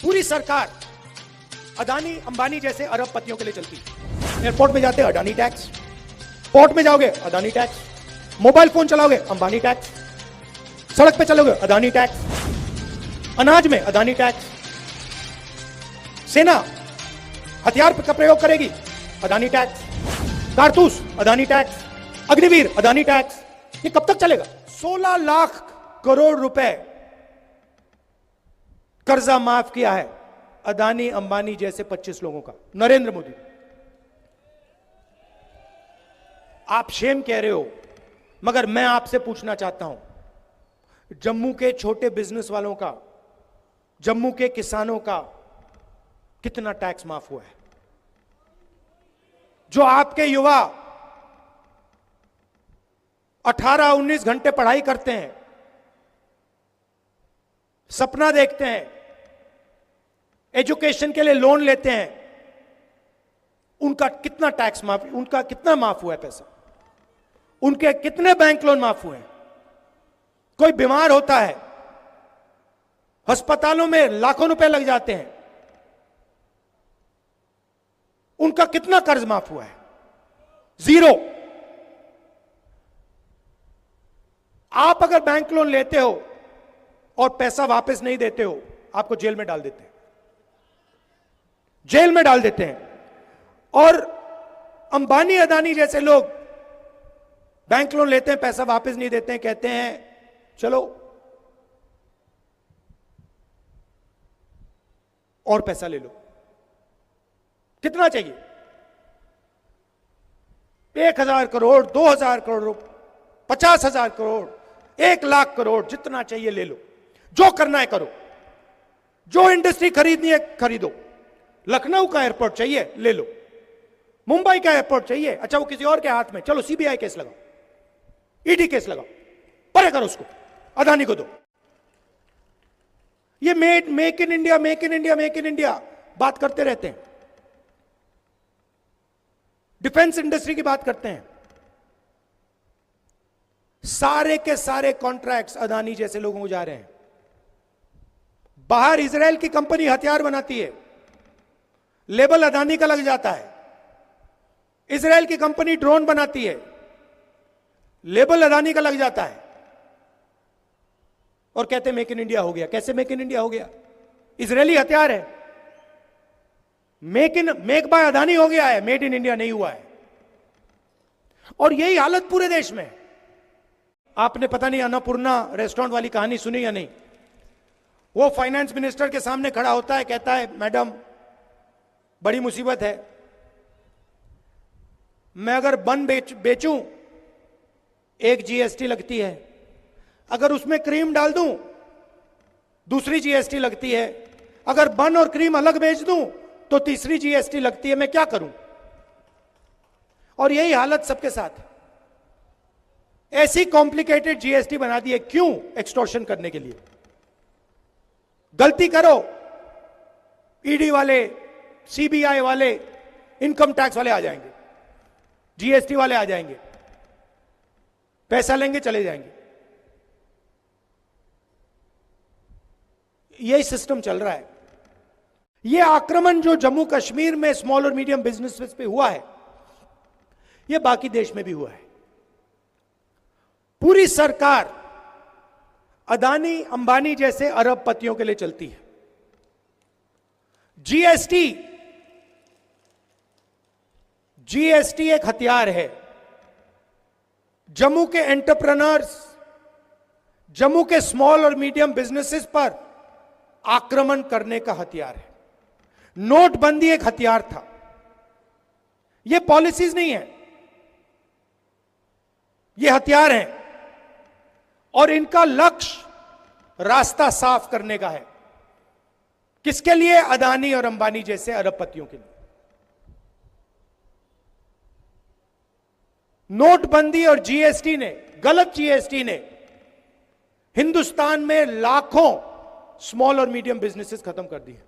पूरी सरकार अदानी अंबानी जैसे अरबपतियों के लिए चलती है। एयरपोर्ट में जाते अडानी टैक्स, पोर्ट में जाओगे अदानी टैक्स, मोबाइल फोन चलाओगे अंबानी टैक्स, सड़क पे चलोगे अदानी टैक्स, अनाज में अदानी टैक्स, सेना हथियार का प्रयोग करेगी अदानी टैक्स, कारतूस अदानी टैक्स, अग्निवीर अदानी टैक्स। ये कब तक चलेगा? 16 लाख करोड़ रुपए कर्जा माफ किया है अदानी अंबानी जैसे 25 लोगों का, नरेंद्र मोदी। आप शेम कह रहे हो, मगर मैं आपसे पूछना चाहता हूं, जम्मू के छोटे बिजनेस वालों का, जम्मू के किसानों का कितना टैक्स माफ हुआ है? जो आपके युवा 18-19 घंटे पढ़ाई करते हैं, सपना देखते हैं, एजुकेशन के लिए लोन लेते हैं, उनका कितना टैक्स माफ, उनका कितना माफ हुआ है पैसा? उनके कितने बैंक लोन माफ हुए हैं? कोई बीमार होता है, अस्पतालों में लाखों रुपए लग जाते हैं, उनका कितना कर्ज माफ हुआ है? जीरो। आप अगर बैंक लोन लेते हो और पैसा वापस नहीं देते हो, आपको जेल में डाल देते हैं, जेल में डाल देते हैं। और अंबानी अदानी जैसे लोग बैंक लोन लेते हैं, पैसा वापस नहीं देते हैं, कहते हैं चलो और पैसा ले लो। कितना चाहिए? 1000 करोड़, 2000 करोड़, 50,000 करोड़, 1 लाख करोड़, जितना चाहिए ले लो, जो करना है करो, जो इंडस्ट्री खरीदनी है खरीदो। लखनऊ का एयरपोर्ट चाहिए ले लो, मुंबई का एयरपोर्ट चाहिए, अच्छा वो किसी और के हाथ में, चलो सीबीआई केस लगाओ, ईडी केस लगाओ, परे करो उसको, अदानी को दो। ये make in India, make in India, make in India बात करते रहते हैं, डिफेंस इंडस्ट्री की बात करते हैं। सारे के सारे कॉन्ट्रैक्ट्स अदानी जैसे लोगों को जा रहे हैं। बाहर इजराइल की कंपनी हथियार बनाती है, लेबल अदानी का लग जाता है। इजराइल की कंपनी ड्रोन बनाती है, लेबल अदानी का लग जाता है, और कहते मेक इन इंडिया हो गया। कैसे मेक इन इंडिया हो गया? इजरायली हथियार है, मेक बाय अदानी हो गया है, मेड इन इंडिया नहीं हुआ है। और यही हालत पूरे देश में। आपने पता नहीं अन्नपूर्णा रेस्टोरेंट वाली कहानी सुनी या नहीं? वो फाइनेंस मिनिस्टर के सामने खड़ा होता है, कहता है मैडम बड़ी मुसीबत है, मैं अगर बन बेचूं 1 जीएसटी लगती है, अगर उसमें क्रीम डाल दूं दूसरी जीएसटी लगती है, अगर बन और क्रीम अलग बेच दूं तो तीसरी जीएसटी लगती है, मैं क्या करूं? और यही हालत सबके साथ है। ऐसी कॉम्प्लिकेटेड जीएसटी बना दी है, क्यों? एक्सटॉर्शन करने के लिए। गलती करो, ईडी वाले, सीबीआई वाले, इनकम टैक्स वाले आ जाएंगे, जीएसटी वाले आ जाएंगे, पैसा लेंगे चले जाएंगे। यही सिस्टम चल रहा है। यह आक्रमण जो जम्मू कश्मीर में स्मॉल और मीडियम बिजनेस पे हुआ है, यह बाकी देश में भी हुआ है। पूरी सरकार अदानी अंबानी जैसे अरबपतियों के लिए चलती है। जीएसटी एक हथियार है। जम्मू के एंटरप्रेन्योर्स, जम्मू के स्मॉल और मीडियम बिजनेसेस पर आक्रमण करने का हथियार है। नोटबंदी एक हथियार था। यह पॉलिसीज नहीं है, यह हथियार हैं, और इनका लक्ष्य रास्ता साफ करने का है। किसके लिए? अदानी और अंबानी जैसे अरबपतियों के लिए। नोटबंदी और जीएसटी ने, गलत जीएसटी ने हिंदुस्तान में लाखों स्मॉल और मीडियम बिजनेसेस खत्म कर दिए।